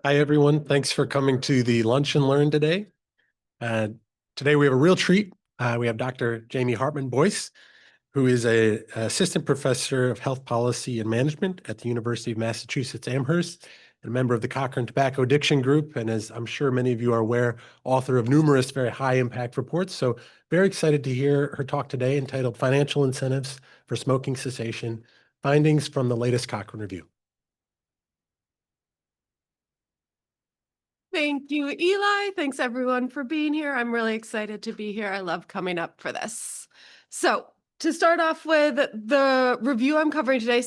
Hi, everyone. Thanks for coming to the Lunch and Learn today. Today we have a real treat. We have Dr. Jamie Hartmann-Boyce, who is an assistant professor of health policy and management at the University of Massachusetts Amherst, and a member of the Cochrane Tobacco Addiction Group, and as I'm sure many of you are aware, author of numerous very high impact reports. So very excited to hear her talk today entitled Financial Incentives for Smoking Cessation, Findings from the Latest Cochrane Review. Thank you, Eli. Thanks everyone for being here. I'm really excited to be here. I love coming up for this. So to start off with the review I'm covering today,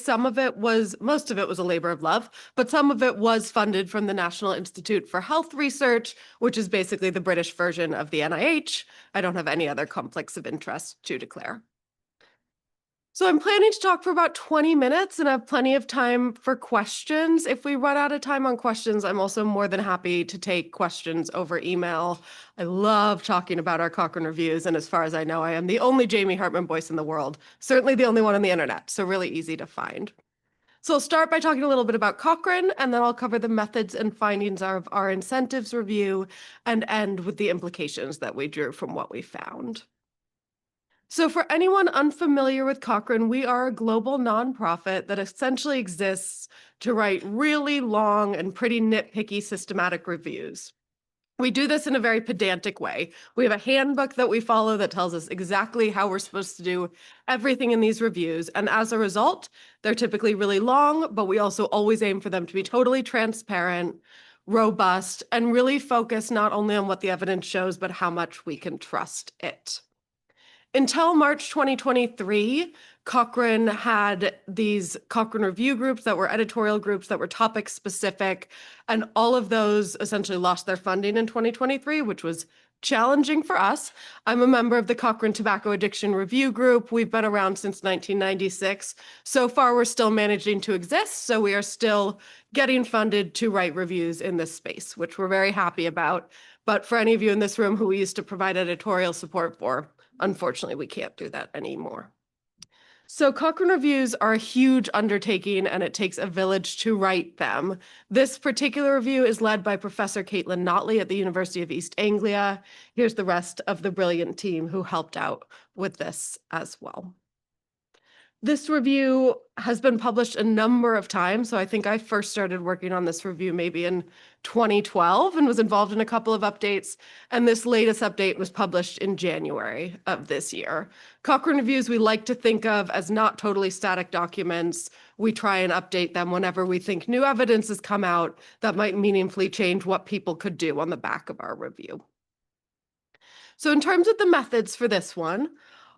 most of it was a labor of love, but some of it was funded from the National Institute for Health Research, which is basically the British version of the NIH. I don't have any other conflicts of interest to declare. So I'm planning to talk for about 20 minutes and have plenty of time for questions. If we run out of time on questions, I'm also more than happy to take questions over email. I love talking about our Cochrane reviews, and as far as I know, I am the only Jamie Hartmann-Boyce in the world, certainly the only one on the internet, so really easy to find. So I'll start by talking a little bit about Cochrane, and then I'll cover the methods and findings of our incentives review and end with the implications that we drew from what we found. So for anyone unfamiliar with Cochrane, we are a global nonprofit that essentially exists to write really long and pretty nitpicky systematic reviews. We do this in a very pedantic way. We have a handbook that we follow that tells us exactly how we're supposed to do everything in these reviews. And as a result, they're typically really long, but we also always aim for them to be totally transparent, robust, and really focus not only on what the evidence shows, but how much we can trust it. Until March 2023, Cochrane had these Cochrane review groups that were editorial groups that were topic specific, and all of those essentially lost their funding in 2023, which was challenging for us. I'm a member of the Cochrane Tobacco Addiction Review Group. We've been around since 1996. So far, we're still managing to exist, so we are still getting funded to write reviews in this space, which we're very happy about. But for any of you in this room who we used to provide editorial support for, unfortunately, we can't do that anymore. So Cochrane reviews are a huge undertaking, and it takes a village to write them. This particular review is led by Professor Caitlin Notley at the University of East Anglia. Here's the rest of the brilliant team who helped out with this as well. This review has been published a number of times. So I think I first started working on this review maybe in 2012 and was involved in a couple of updates. And this latest update was published in January of this year. Cochrane reviews we like to think of as not totally static documents. We try and update them whenever we think new evidence has come out that might meaningfully change what people could do on the back of our review. So in terms of the methods for this one,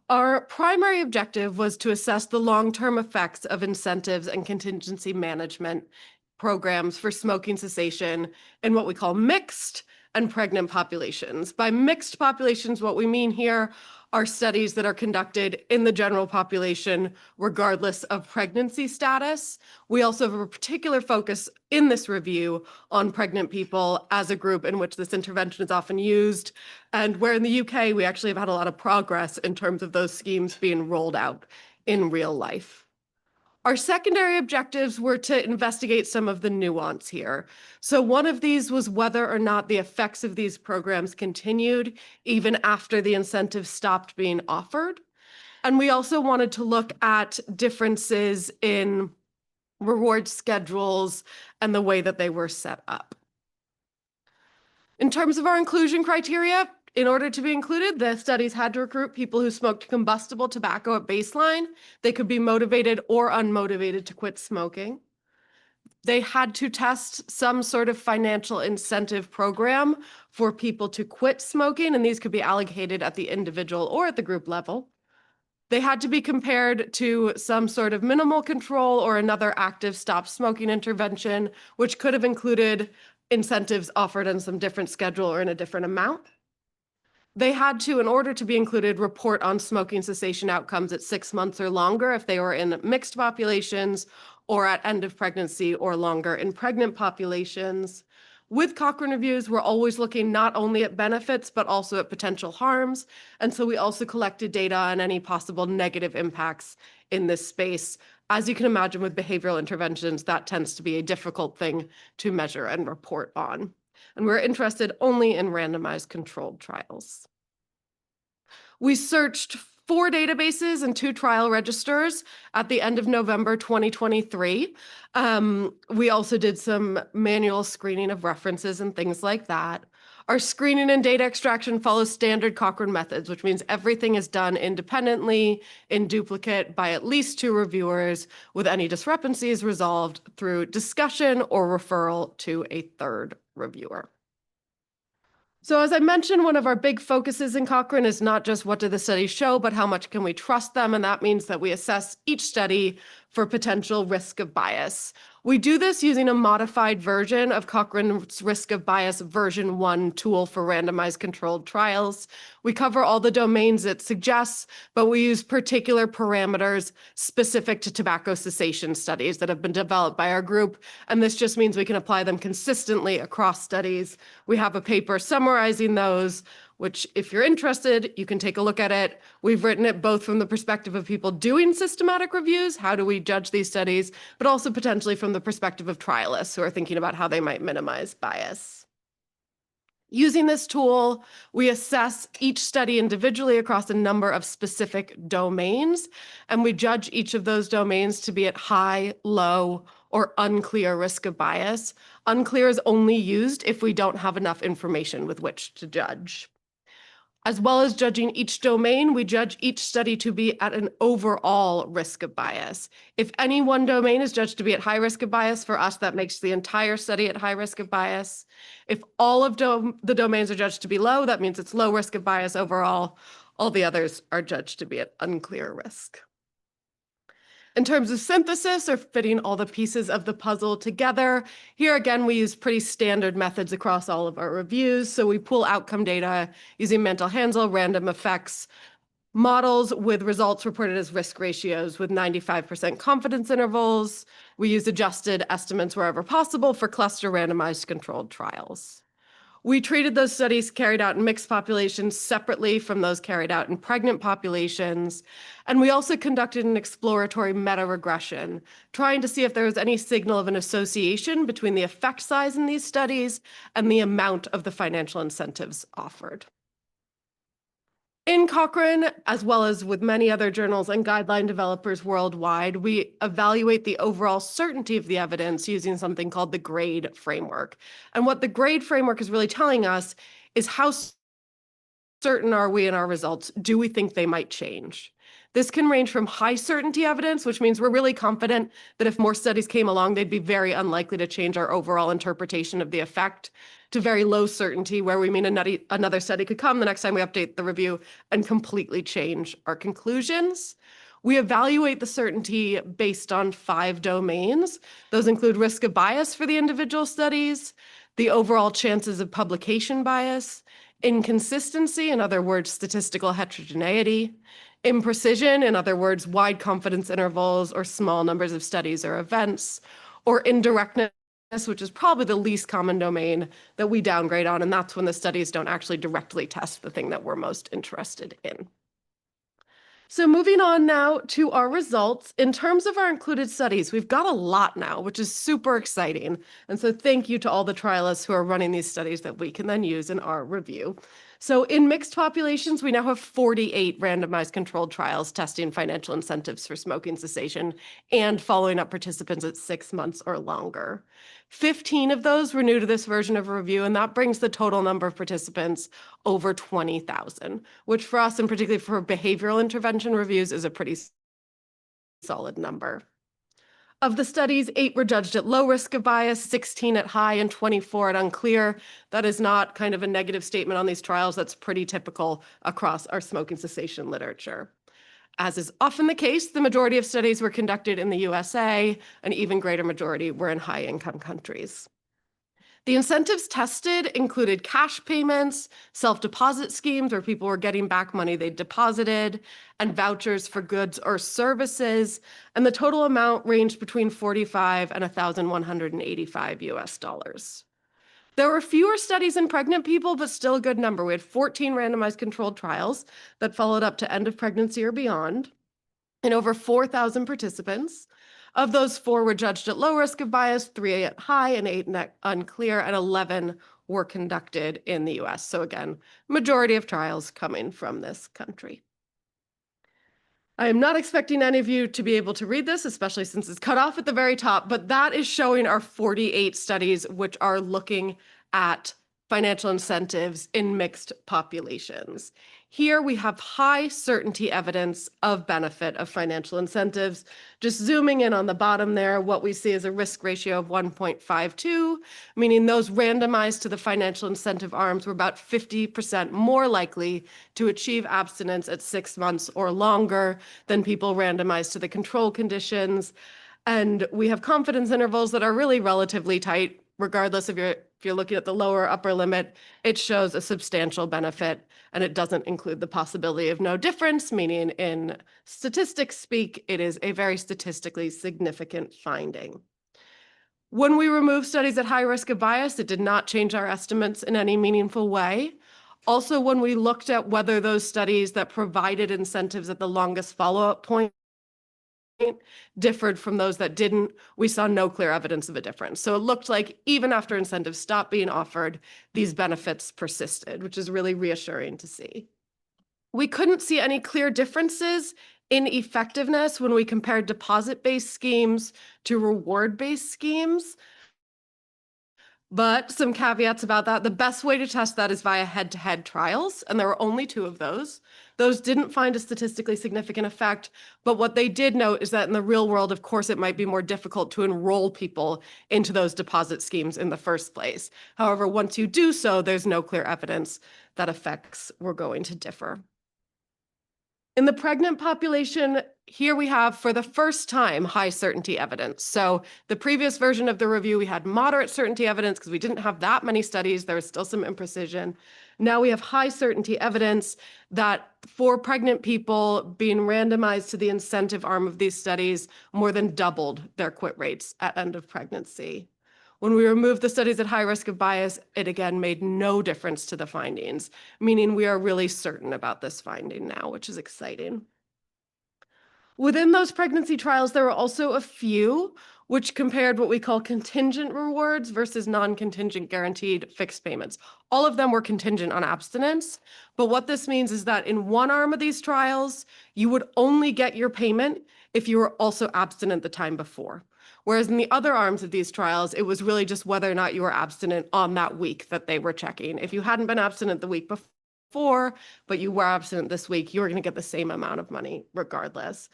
our primary objective was to assess the long-term effects of incentives and contingency management programs for smoking cessation in what we call mixed and pregnant populations. By mixed populations, what we mean here are studies that are conducted in the general population regardless of pregnancy status. We also have a particular focus in this review on pregnant people as a group in which this intervention is often used, and where in the UK we actually have had a lot of progress in terms of those schemes being rolled out in real life. Our secondary objectives were to investigate some of the nuance here. So one of these was whether or not the effects of these programs continued even after the incentives stopped being offered. And we also wanted to look at differences in reward schedules and the way that they were set up. In terms of our inclusion criteria, in order to be included, the studies had to recruit people who smoked combustible tobacco at baseline. They could be motivated or unmotivated to quit smoking. They had to test some sort of financial incentive program for people to quit smoking, and these could be allocated at the individual or at the group level. They had to be compared to some sort of minimal control or another active stop smoking intervention, which could have included incentives offered on some different schedule or in a different amount. They had to, in order to be included, report on smoking cessation outcomes at 6 months or longer if they were in mixed populations, or at end of pregnancy or longer in pregnant populations. With Cochrane reviews, we're always looking not only at benefits, but also at potential harms. And so we also collected data on any possible negative impacts in this space. As you can imagine with behavioral interventions, that tends to be a difficult thing to measure and report on. And we're interested only in randomized controlled trials. We searched 4 databases and 2 trial registers at the end of November 2023. We also did some manual screening of references and things like that. Our screening and data extraction follows standard Cochrane methods, which means everything is done independently, in duplicate, by at least 2 reviewers, with any discrepancies resolved through discussion or referral to a third reviewer. So as I mentioned, one of our big focuses in Cochrane is not just what do the studies show, but how much can we trust them? And that means that we assess each study for potential risk of bias. We do this using a modified version of Cochrane's risk of bias version 1 tool for randomized controlled trials. We cover all the domains it suggests, but we use particular parameters specific to tobacco cessation studies that have been developed by our group. And this just means we can apply them consistently across studies. We have a paper summarizing those, which if you're interested, you can take a look at it. We've written it both from the perspective of people doing systematic reviews, how do we judge these studies, but also potentially from the perspective of trialists who are thinking about how they might minimize bias. Using this tool, we assess each study individually across a number of specific domains, and we judge each of those domains to be at high, low, or unclear risk of bias. Unclear is only used if we don't have enough information with which to judge. As well as judging each domain, we judge each study to be at an overall risk of bias. If any one domain is judged to be at high risk of bias, for us, that makes the entire study at high risk of bias. If all of the domains are judged to be low, that means it's low risk of bias overall. All the others are judged to be at unclear risk. In terms of synthesis or fitting all the pieces of the puzzle together, here again, we use pretty standard methods across all of our reviews. So we pull outcome data using Mantel-Hansel random effects models with results reported as risk ratios with 95% confidence intervals. We use adjusted estimates wherever possible for cluster randomized controlled trials. We treated those studies carried out in mixed populations separately from those carried out in pregnant populations. And we also conducted an exploratory meta-regression, trying to see if there was any signal of an association between the effect size in these studies and the amount of the financial incentives offered. In Cochrane, as well as with many other journals and guideline developers worldwide, we evaluate the overall certainty of the evidence using something called the GRADE framework. And what the GRADE framework is really telling us is how certain are we in our results? Do we think they might change? This can range from high certainty evidence, which means we're really confident that if more studies came along, they'd be very unlikely to change our overall interpretation of the effect, to very low certainty, where we mean another study could come the next time we update the review and completely change our conclusions. We evaluate the certainty based on 5 domains. Those include risk of bias for the individual studies, the overall chances of publication bias, inconsistency, in other words, statistical heterogeneity, imprecision, in other words, wide confidence intervals or small numbers of studies or events, or indirectness, which is probably the least common domain that we downgrade on, and that's when the studies don't actually directly test the thing that we're most interested in. So moving on now to our results. In terms of our included studies, we've got a lot now, which is super exciting. And so thank you to all the trialists who are running these studies that we can then use in our review. So in mixed populations, we now have 48 randomized controlled trials testing financial incentives for smoking cessation and following up participants at 6 months or longer. 15 of those were new to this version of a review, and that brings the total number of participants over 20,000, which for us, and particularly for behavioral intervention reviews, is a pretty solid number. Of the studies, 8 were judged at low risk of bias, 16 at high, and 24 at unclear. That is not kind of a negative statement on these trials. That's pretty typical across our smoking cessation literature. As is often the case, the majority of studies were conducted in the USA, an even greater majority were in high-income countries. The incentives tested included cash payments, self-deposit schemes where people were getting back money they deposited, and vouchers for goods or services, and the total amount ranged between $45 and $1,185 US. There were fewer studies in pregnant people, but still a good number. We had 14 randomized controlled trials that followed up to end of pregnancy or beyond, and over 4,000 participants. Of those, 4 were judged at low risk of bias, 3 at high, and 8 at unclear, and 11 were conducted in the US. So again, majority of trials coming from this country. I am not expecting any of you to be able to read this, especially since it's cut off at the very top, but that is showing our 48 studies which are looking at financial incentives in mixed populations. Here we have high certainty evidence of benefit of financial incentives. Just zooming in on the bottom there, what we see is a risk ratio of 1.52, meaning those randomized to the financial incentive arms were about 50% more likely to achieve abstinence at 6 months or longer than people randomized to the control conditions. And we have confidence intervals that are really relatively tight, regardless if you're looking at the lower or upper limit. It shows a substantial benefit, and it doesn't include the possibility of no difference, meaning in statistics speak, it is a very statistically significant finding. When we removed studies at high risk of bias, it did not change our estimates in any meaningful way. Also, when we looked at whether those studies that provided incentives at the longest follow-up point differed from those that didn't, we saw no clear evidence of a difference. So it looked like even after incentives stopped being offered, these benefits persisted, which is really reassuring to see. We couldn't see any clear differences in effectiveness when we compared deposit-based schemes to reward-based schemes. But some caveats about that. The best way to test that is via head-to-head trials, and there were only 2 of those. Those didn't find a statistically significant effect, but what they did note is that in the real world, of course, it might be more difficult to enroll people into those deposit schemes in the first place. However, once you do so, there's no clear evidence that effects were going to differ. In the pregnant population, here we have, for the first time, high certainty evidence. So the previous version of the review, we had moderate certainty evidence because we didn't have that many studies. There was still some imprecision. Now we have high certainty evidence that for pregnant people being randomized to the incentive arm of these studies more than doubled their quit rates at end of pregnancy. When we removed the studies at high risk of bias, it again made no difference to the findings, meaning we are really certain about this finding now, which is exciting. Within those pregnancy trials, there were also a few which compared what we call contingent rewards versus non-contingent guaranteed fixed payments. All of them were contingent on abstinence, but what this means is that in one arm of these trials, you would only get your payment if you were also abstinent the time before. Whereas in the other arms of these trials, it was really just whether or not you were abstinent on that week that they were checking. If you hadn't been abstinent the week before, but you were abstinent this week, you were going to get the same amount of money regardless.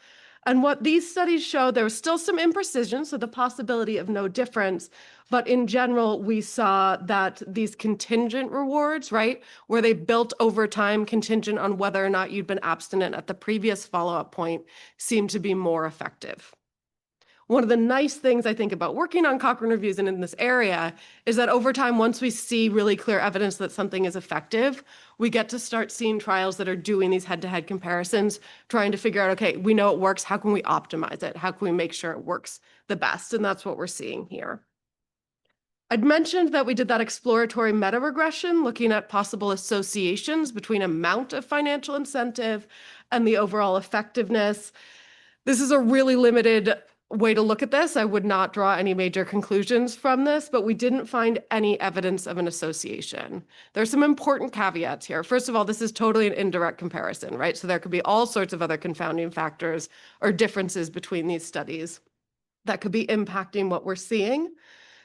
And what these studies show, there was still some imprecision, so the possibility of no difference. But in general, we saw that these contingent rewards, right, where they built over time contingent on whether or not you'd been abstinent at the previous follow-up point, seemed to be more effective. One of the nice things I think about working on Cochrane reviews and in this area is that over time, once we see really clear evidence that something is effective, we get to start seeing trials that are doing these head-to-head comparisons, trying to figure out, okay, we know it works, how can we optimize it? How can we make sure it works the best? And that's what we're seeing here. I'd mentioned that we did that exploratory meta-regression looking at possible associations between amount of financial incentive and the overall effectiveness. This is a really limited way to look at this. I would not draw any major conclusions from this, but we didn't find any evidence of an association. There's some important caveats here. First of all, this is totally an indirect comparison, right? So there could be all sorts of other confounding factors or differences between these studies that could be impacting what we're seeing.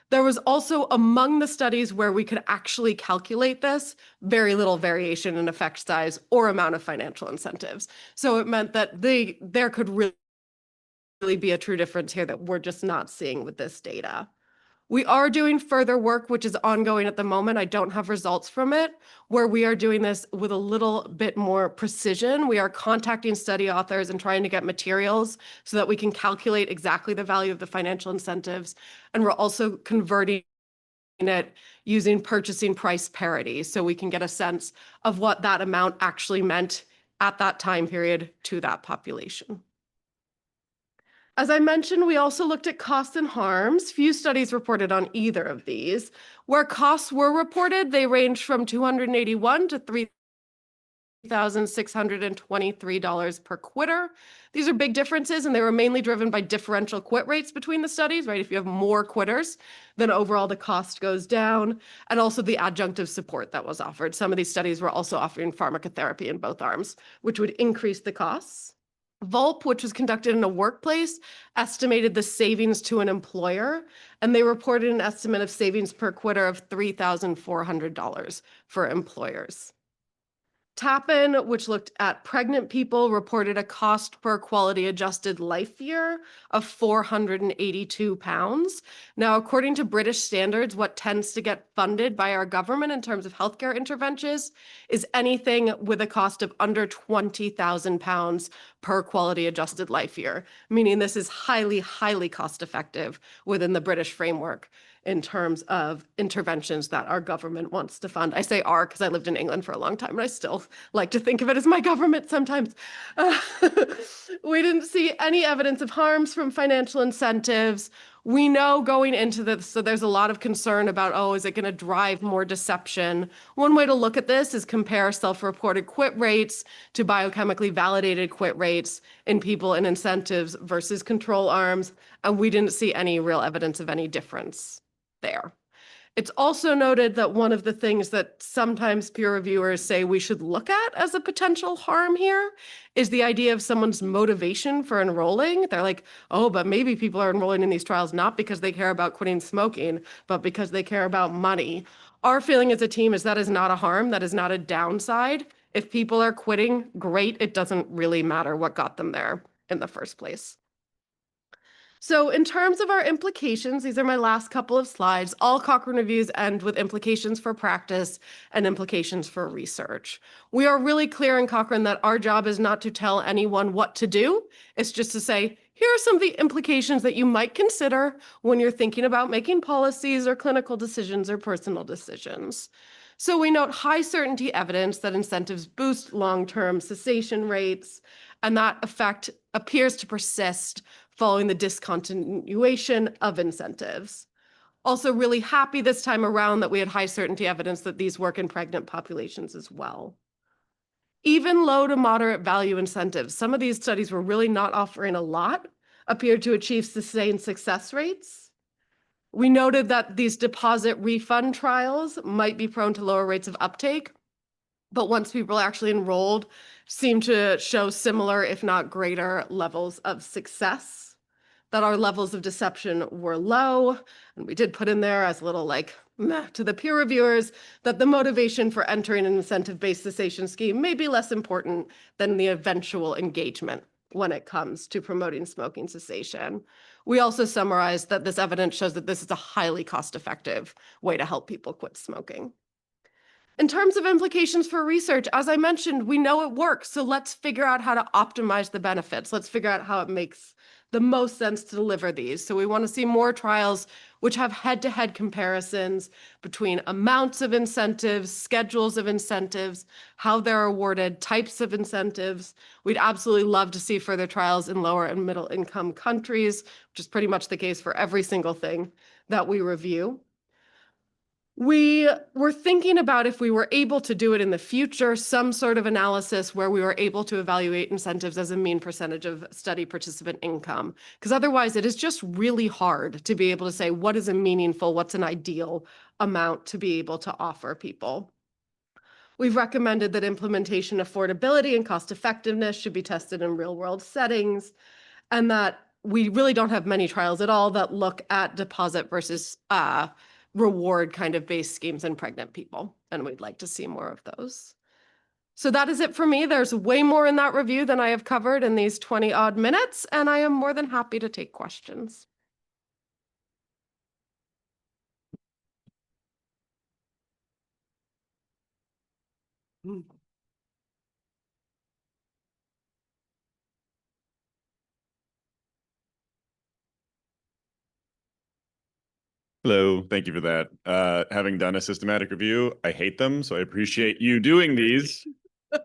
There was also, among the studies where we could actually calculate this, very little variation in effect size or amount of financial incentives. So it meant that there could really be a true difference here that we're just not seeing with this data. We are doing further work, which is ongoing at the moment. I don't have results from it, where we are doing this with a little bit more precision. We are contacting study authors and trying to get materials so that we can calculate exactly the value of the financial incentives. And we're also converting it using purchasing price parity, so we can get a sense of what that amount actually meant at that time period to that population. As I mentioned, we also looked at costs and harms. Few studies reported on either of these. Where costs were reported, they ranged from 281 to $1,623 per quitter. These are big differences, and they were mainly driven by differential quit rates between the studies, right? If you have more quitters, then overall the cost goes down, and also the adjunctive support that was offered. Some of these studies were also offering pharmacotherapy in both arms, which would increase the costs. VULP, which was conducted in a workplace, estimated the savings to an employer, and they reported an estimate of savings per quitter of $3,400 for employers. Tappan, which looked at pregnant people, reported a cost per quality adjusted life year of £482. Now, according to British standards, what tends to get funded by our government in terms of healthcare interventions is anything with a cost of under £20,000 per quality adjusted life year, meaning this is highly, highly cost effective within the British framework in terms of interventions that our government wants to fund. I say our because I lived in England for a long time, and I still like to think of it as my government sometimes. We didn't see any evidence of harms from financial incentives. We know going into this, so there's a lot of concern about, oh, is it going to drive more deception? One way to look at this is compare self-reported quit rates to biochemically validated quit rates in people in incentives versus control arms, and we didn't see any real evidence of any difference there. It's also noted that one of the things that sometimes peer reviewers say we should look at as a potential harm here is the idea of someone's motivation for enrolling. They're like, oh, but maybe people are enrolling in these trials not because they care about quitting smoking, but because they care about money. Our feeling as a team is that is not a harm, that is not a downside. If people are quitting, great. It doesn't really matter what got them there in the first place. So in terms of our implications, these are my last couple of slides. All Cochrane reviews end with implications for practice and implications for research. We are really clear in Cochrane that our job is not to tell anyone what to do. It's just to say, here are some of the implications that you might consider when you're thinking about making policies or clinical decisions or personal decisions. So we note high certainty evidence that incentives boost long-term cessation rates, and that effect appears to persist following the discontinuation of incentives. Also really happy this time around that we had high certainty evidence that these work in pregnant populations as well. Even low to moderate value incentives, some of these studies were really not offering a lot, appeared to achieve sustained success rates. We noted that these deposit refund trials might be prone to lower rates of uptake, but once people actually enrolled, seem to show similar, if not greater, levels of success. That our levels of deception were low, and we did put in there as a little like meh to the peer reviewers that the motivation for entering an incentive-based cessation scheme may be less important than the eventual engagement when it comes to promoting smoking cessation. We also summarized that this evidence shows that this is a highly cost-effective way to help people quit smoking. In terms of implications for research, as I mentioned, we know it works, so let's figure out how to optimize the benefits. Let's figure out how it makes the most sense to deliver these. So we want to see more trials which have head-to-head comparisons between amounts of incentives, schedules of incentives, how they're awarded, types of incentives. We'd absolutely love to see further trials in lower and middle income countries, which is pretty much the case for every single thing that we review. We were thinking about if we were able to do it in the future, some sort of analysis where we were able to evaluate incentives as a mean percentage of study participant income, because otherwise it is just really hard to be able to say what is a meaningful, what's an ideal amount to be able to offer people. We've recommended that implementation affordability and cost effectiveness should be tested in real world settings, and that we really don't have many trials at all that look at deposit versus reward kind of based schemes in pregnant people, and we'd like to see more of those. So that is it for me. There's way more in that review than I have covered in these 20 odd minutes, and I am more than happy to take questions. Hello, thank you for that. Having done a systematic review, I hate them, so I appreciate you doing these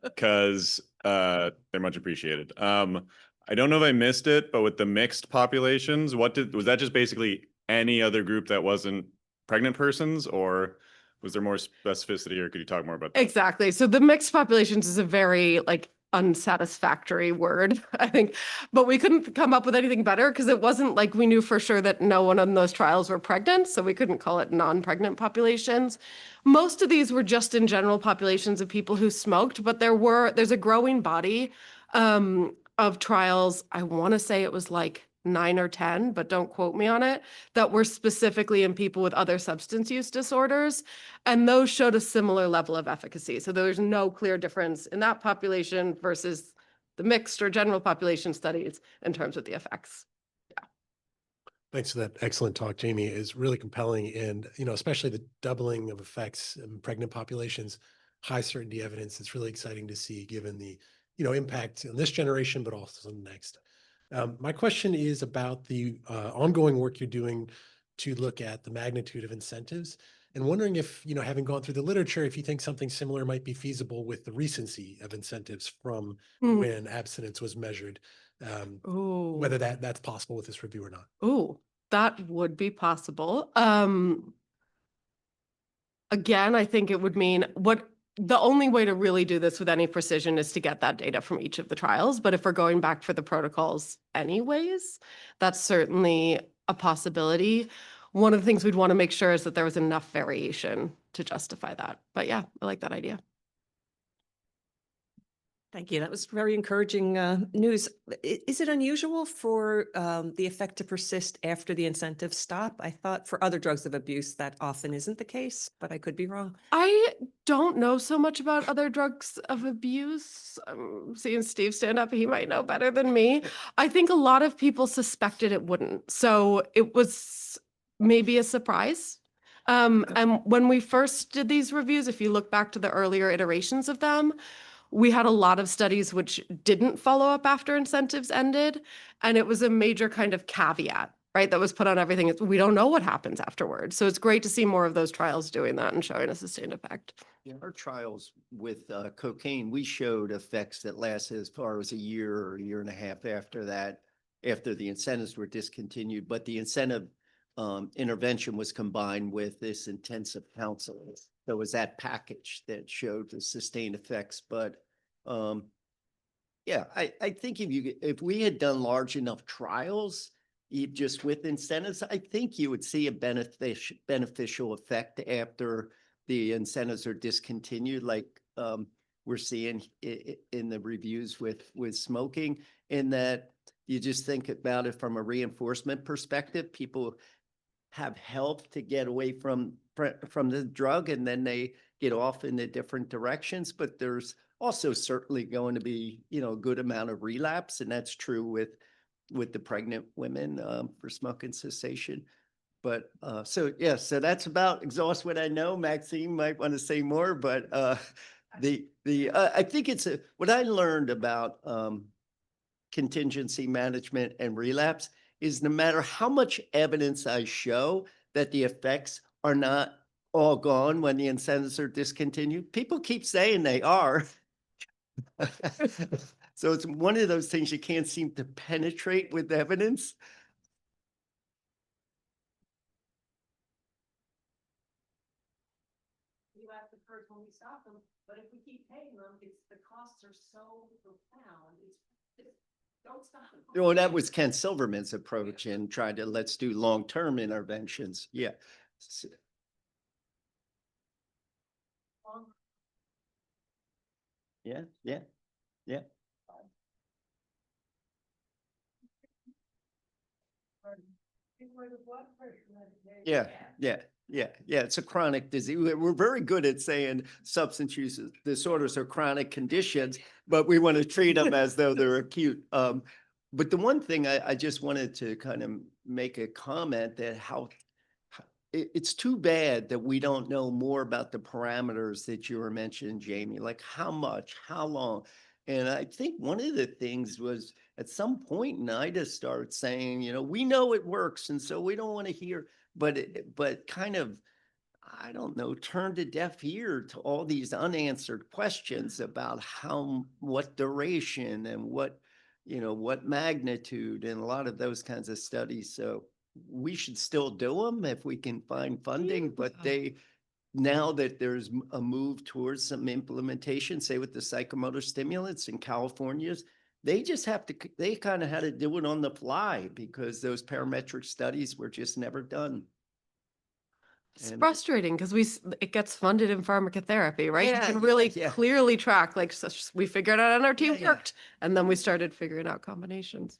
because they're much appreciated. I don't know if I missed it, but with the mixed populations, was that just basically any other group that wasn't pregnant persons, or Was there more specificity, or could you talk more about that? Exactly. So the mixed populations is a very like unsatisfactory word, I think, but we couldn't come up with anything better because it wasn't like we knew for sure that no one in those trials were pregnant, so we couldn't call it non-pregnant populations. Most of these were just in general populations of people who smoked, but there's a growing body of trials. I want to say it was like 9 or 10, but don't quote me on it, that were specifically in people with other substance use disorders. And those showed a similar level of efficacy. So there's no clear difference in that population versus the mixed or general population studies in terms of the effects. Thanks for that excellent talk, Jamie. Is really compelling, and especially the doubling of effects in pregnant populations, high certainty evidence. It's really exciting to see, given the impact on this generation, but also the next. My question is about the ongoing work you're doing to look at the magnitude of incentives, and wondering if, having gone through the literature, if you think something similar might be feasible with the recency of incentives from when abstinence was measured, whether that's possible with this review or not. Oh, that would be possible. Again, I think it would mean the only way to really do this with any precision is to get that data from each of the trials. But if we're going back for the protocols anyways, that's certainly a possibility. One of the things we'd want to make sure is that there was enough variation to justify that. But yeah, I like that idea. Thank you. That was very encouraging news. Is it unusual for the effect to persist after the incentives stop? I thought for other drugs of abuse that often isn't the case, but I could be wrong. I don't know so much about other drugs of abuse. I'm seeing Steve stand up. He might know better than me. I think a lot of people suspected it wouldn't. So it was maybe a surprise. And when we first did these reviews, if you look back to the earlier iterations of them, we had a lot of studies which didn't follow up after incentives ended. And it was a major kind of caveat, right, that was put on everything. We don't know what happens afterwards. So it's great to see more of those trials doing that and showing a sustained effect. In our trials with cocaine, we showed effects that lasted as far as a year or a year and a half after that, after the incentives were discontinued. But the incentive intervention was combined with this intensive counseling. So it was that package that showed the sustained effects. But yeah, I think if we had done large enough trials, just with incentives, I think you would see a beneficial effect after the incentives are discontinued, like we're seeing in the reviews with smoking, in that you just think about it from a reinforcement perspective. People have help to get away from the drug, and then they get off in the different directions. But there's also certainly going to be, a good amount of relapse, and that's true with the pregnant women for smoking cessation. But so that's about exhaust what I know. Maxine might want to say more, but I think what I learned about contingency management and relapse is no matter how much evidence I show that the effects are not all gone when the incentives are discontinued, people keep saying they are. So it's one of those things you can't seem to penetrate with evidence. You have the first when we stop them, but if we keep paying them, the costs are so profound. Don't stop them. Well, that was Ken Silverman's approach in trying to let's do long-term interventions. Yeah. Yeah. Yeah. It's a chronic disease. We're very good at saying substance use disorders are chronic conditions, but we want to treat them as though they're acute. But the one thing I just wanted to kind of make a comment that it's too bad that we don't know more about the parameters that you were mentioning, Jamie, like how much, how long. And I think one of the things was at some point NIDA started saying, we know it works, and so we don't want to hear, but kind of, I don't know, turned a deaf ear to all these unanswered questions about what duration and what magnitude, and a lot of those kinds of studies. So we should still do them if we can find funding, but now that there's a move towards some implementation, say with the psychomotor stimulants in California's, they just have to, they kind of had to do it on the fly because those parametric studies were just never done. It's And- frustrating because it gets funded in pharmacotherapy, right? You Yeah, can yeah, really yeah. clearly track, like, we figured out and our team Yeah, yeah. worked, and then we started figuring out combinations.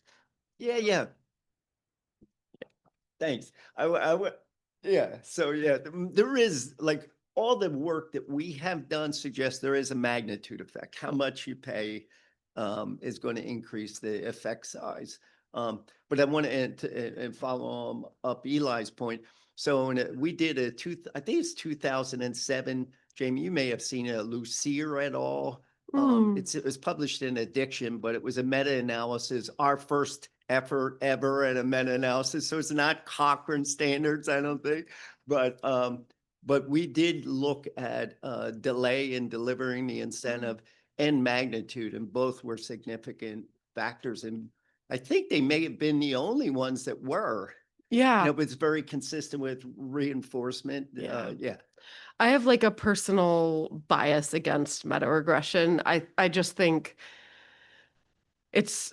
Yeah. Thanks. Yeah. So yeah, there is like all the work that we have done suggests there is a magnitude effect. How much you pay is going to increase the effect size. But I want to follow up Eli's point. So we did I think it's 2007. Jamie, you may have seen a Lucier et al. It was published in Addiction, but it was a meta-analysis, our first effort ever at a meta-analysis. So it's not Cochrane standards, I don't think, but we did look at delay in delivering the incentive and magnitude, and both were significant factors. And I think they may have been the only ones that were. Yeah. It was very consistent with reinforcement. Yeah. I have like a personal bias against meta-regression. I just think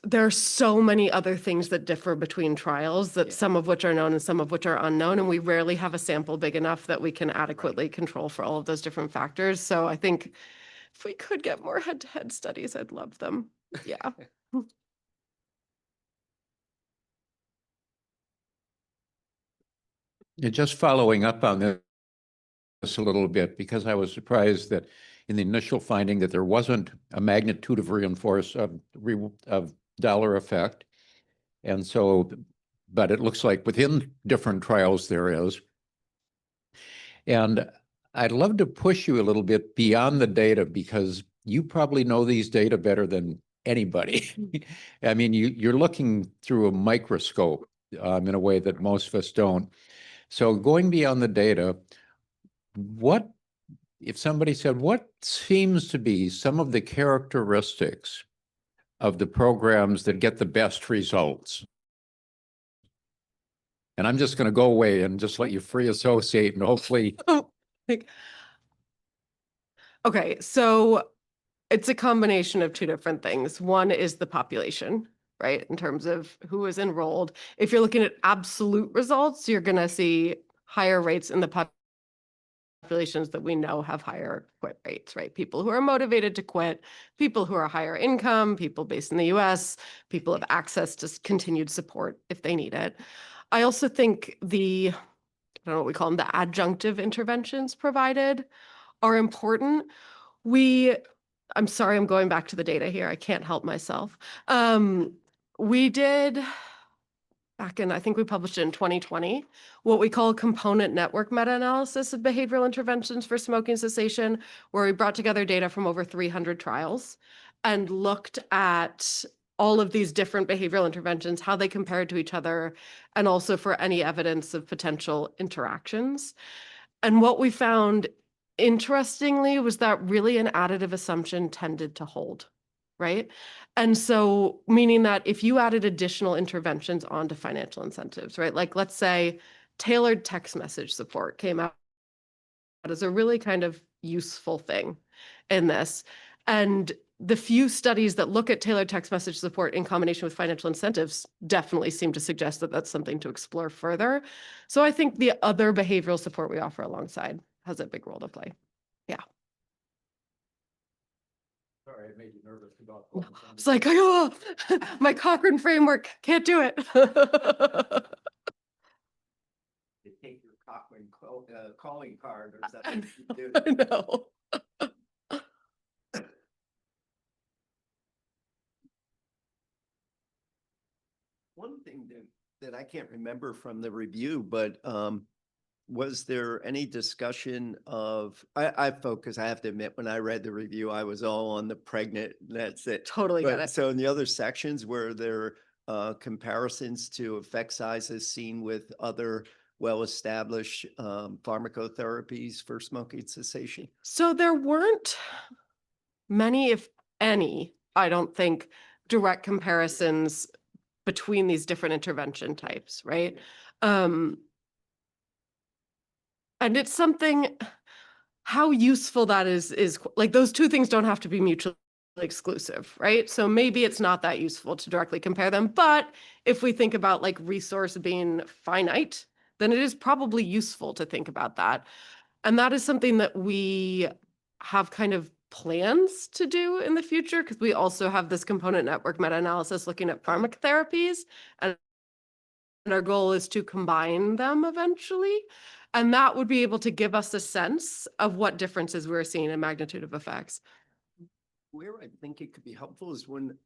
there are so many other things that differ between trials, that some of which are known and some of which are unknown, and we rarely have a sample big enough that we can adequately control for all of those different factors. So I think if we could get more head-to-head studies, I'd love them. Yeah. Yeah, just following up on this a little bit, because I was surprised that in the initial finding that there wasn't a magnitude of of dollar effect. And so, but it looks like within different trials there is. And I'd love to push you a little bit beyond the data, because you probably know these data better than anybody. I mean, you're looking through a microscope in a way that most of us don't. So going beyond the data, if somebody said, what seems to be some of the characteristics of the programs that get the best results? And I'm just going to go away and just let you free associate, and hopefully. Okay, so it's a combination of two different things. One is the population, right? In terms of who is enrolled. If you're looking at absolute results, you're going to see higher rates in the populations that we know have higher quit rates, right? People who are motivated to quit, people who are higher income, people based in the US, people have access to continued support if they need it. I also think I don't know what we call them, the adjunctive interventions provided are important. I'm sorry, I'm going back to the data here. I can't help myself. We did I think we published it in 2020, what we call component network meta-analysis of behavioral interventions for smoking cessation, where we brought together data from over 300 trials and looked at all of these different behavioral interventions, how they compared to each other, and also for any evidence of potential interactions. And what we found, interestingly, was that really an additive assumption tended to hold, right? And so, meaning that if you added additional interventions onto financial incentives, right? Like, let's say tailored text message support came out as a really kind of useful thing in this. And the few studies that look at tailored text message support in combination with financial incentives definitely seem to suggest that that's something to explore further. So I think the other behavioral support we offer alongside has a big role to play. Yeah. Sorry, I made you nervous about. It's like, oh, my Cochrane framework can't do it. They take your Cochrane calling card or I something. You do. I know. One thing that I can't remember from the review, but was there any discussion of, I have to admit, when I read the review, I was all on the pregnant, that's it. Totally get But it. so in the other sections, were there comparisons to effect sizes seen with other well-established pharmacotherapies for smoking cessation? So there weren't many, if any, I don't think, direct comparisons between these different intervention types, right? And it's something, how useful that is like those two things don't have to be mutually exclusive, right? So maybe it's not that useful to directly compare them, but if we think about like resource being finite, then it is probably useful to think about that. And that is something that we have kind of plans to do in the future, because we also have this component network meta-analysis looking at pharmacotherapies, and our goal is to combine them eventually. And that would be able to give us a sense of what differences we're seeing in magnitude of effects. Where I think it could be helpful is when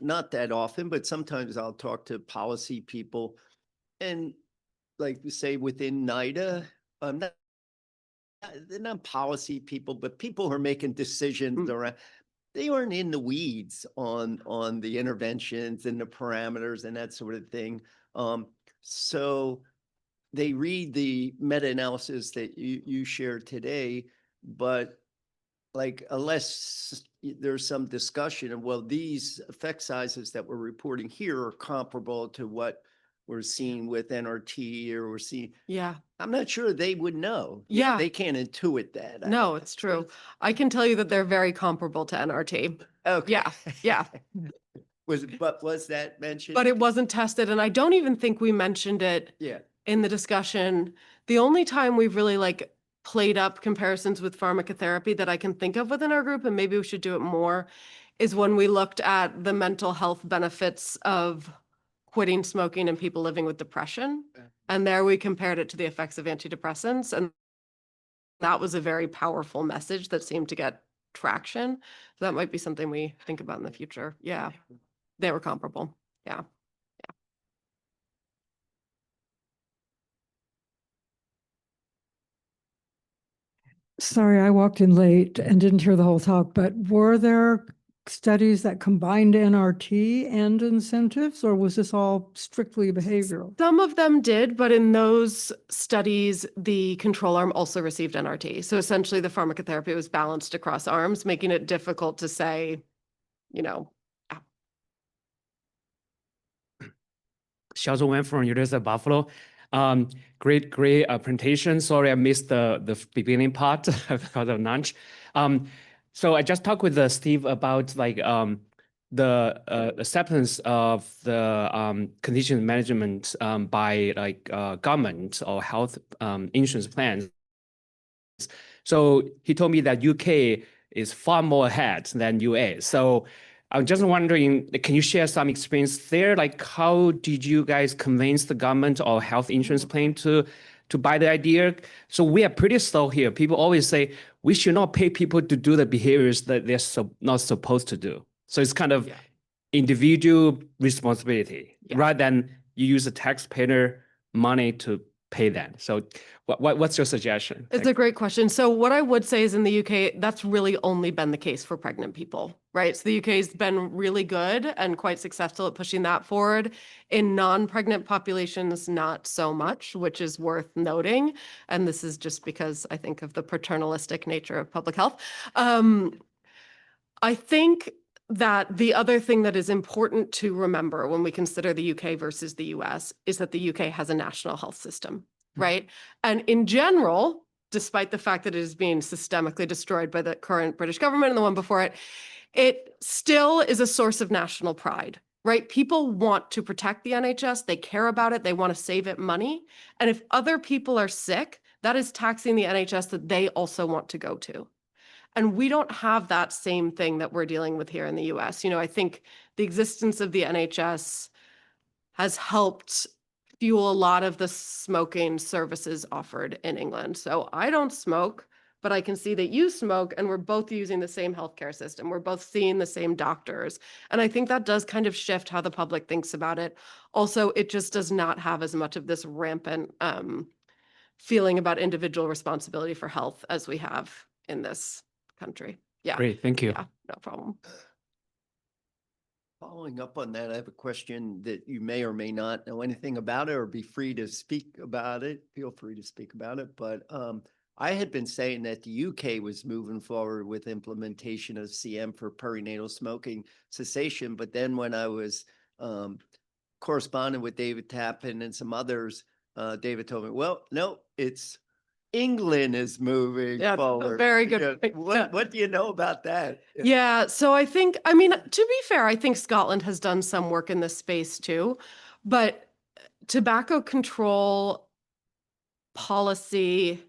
not that often, but sometimes I'll talk to policy people and like say within NIDA, they're not policy people, but people who are making decisions around, they aren't in the weeds on the interventions and the parameters and that sort of thing. So they read the meta-analysis that you shared today, but like unless there's some discussion of, well, these effect sizes that we're reporting here are comparable to what we're seeing with NRT or we're seeing, Yeah. I'm not sure they would know. Yeah. They can't intuit that. No, it's true. I can tell you that they're very comparable to NRT. Okay. Yeah. Yeah. But was that mentioned? But it wasn't tested. And I don't even think we mentioned it Yeah. in the discussion. The only time we've really like played up comparisons with pharmacotherapy that I can think of within our group, and maybe we should do it more, is when we looked at the mental health benefits of quitting smoking in people living with depression. And there we compared it to the effects of antidepressants. And that was a very powerful message that seemed to get traction. So that might be something we think about in the future. Yeah. They were comparable. Yeah. Sorry, I walked in late and didn't hear the whole talk, but were there studies that combined NRT and incentives, or was this all strictly behavioral? Some of them did, but in those studies, the control arm also received NRT. So essentially the pharmacotherapy was balanced across arms, making it difficult to say, Xiaozhong Wen from University of Buffalo. Great presentation. Sorry, I missed the beginning part because of lunch. So I just talked with Steve about like the acceptance of the condition management by like government or health insurance plans. So he told me that UK is far more ahead than US. So I'm just wondering, can you share some experience there? Like, how did you guys convince the government or health insurance plan to buy the idea? So we are pretty slow here. People always say we should not pay people to do the behaviors that they're not supposed to do. So it's kind of individual responsibility rather than you use the taxpayer money to pay them. So what's your suggestion? It's a great question. So what I would say is in the UK, that's really only been the case for pregnant people, right? So the UK has been really good and quite successful at pushing that forward. In non-pregnant populations, not so much, which is worth noting. And this is just because I think of the paternalistic nature of public health. I think that the other thing that is important to remember when we consider the UK versus the US is that the UK has a national health system, right? And in general, despite the fact that it is being systemically destroyed by the current British government and the one before it, it still is a source of national pride, right? People want to protect the NHS. They care about it. They want to save it money. And if other people are sick, that is taxing the NHS that they also want to go to. And we don't have that same thing that we're dealing with here in the US. I think the existence of the NHS has helped fuel a lot of the smoking services offered in England. So I don't smoke, but I can see that you smoke and we're both using the same healthcare system. We're both seeing the same doctors. And I think that does kind of shift how the public thinks about it. Also, it just does not have as much of this rampant feeling about individual responsibility for health as we have in this country. Yeah. Great. Thank you. Yeah, no problem. Following up on that, I have a question that you may or may not know anything about it or be free to speak about it. Feel free to speak about it. But I had been saying that the UK was moving forward with implementation of CM for perinatal smoking cessation. But then when I was corresponding with David Tappan and some others, David told me, well, no, it's England is moving Yeah, forward. very good Yeah, point. Yeah. What do you know about that? Yeah, so I think, I mean, to be fair, I think Scotland has done some work in this space too, but tobacco control policy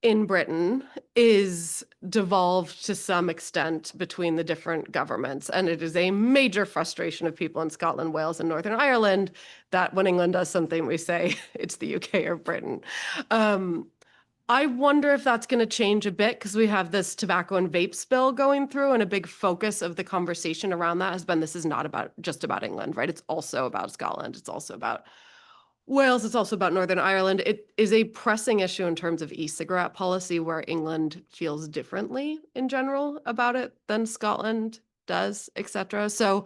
in Britain is devolved to some extent between the different governments. And it is a major frustration of people in Scotland, Wales, and Northern Ireland that when England does something, we say it's the UK or Britain. I wonder if that's going to change a bit because we have this tobacco and vapes bill going through, and a big focus of the conversation around that has been this is not about just about England, right? It's also about Scotland. It's also about Wales. It's also about Northern Ireland. It is a pressing issue in terms of e-cigarette policy where England feels differently in general about it than Scotland does, et cetera. So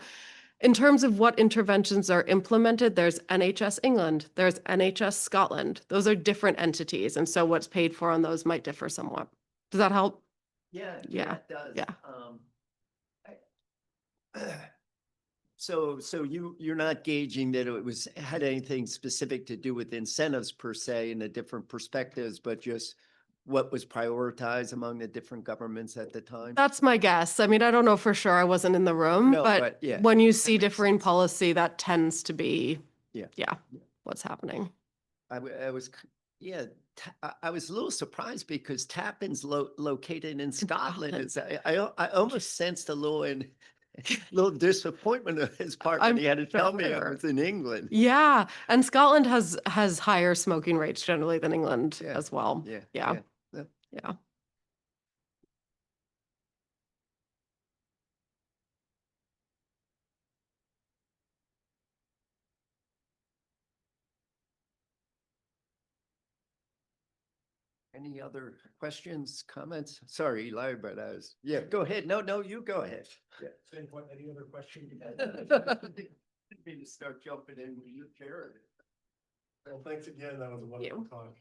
in terms of what interventions are implemented, there's NHS England, there's NHS Scotland. Those are different entities. And so what's paid for on those might differ somewhat. Does that help? Yeah, Yeah, it does. yeah. So you're not gauging that it had anything specific to do with incentives per se and the different perspectives, but just what was prioritized among the different governments at the time? That's my guess. I mean, I don't know for sure. I wasn't in the room, No, but but yeah, when you that see makes differing sense. policy, that tends to be, Yeah. yeah, what's happening. I was, yeah, I was a little surprised because Tappan's located in Scotland. I almost sensed a little disappointment on his part when I'm he had to tell me I sure. was in England. Yeah, and Scotland has higher smoking rates generally than England Yeah, as well. Yeah. Yeah, yeah. yeah. Any other questions, comments? Sorry, Eli, but yeah, go ahead. No, you go ahead. Yeah. Any other questions? Didn't mean to start jumping in with your chair. Well, thanks again. That was a wonderful talk.